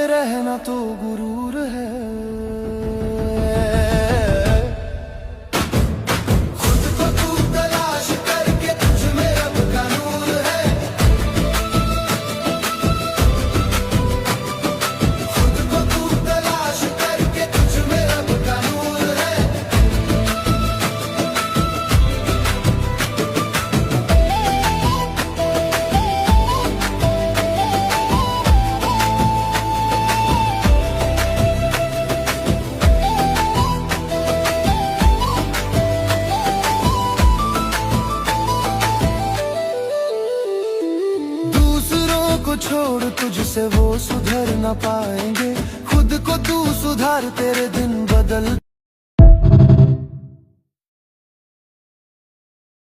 रहना तो गुरूर है। खुद को तू तलाश करके तुझ में रब का नूर है। खुद को तू तलाश करके तुझ में रब का नूर है। को छोड़ तुझसे वो सुधर ना पाएंगे, खुद को तू सुधार, तेरे दिन बदल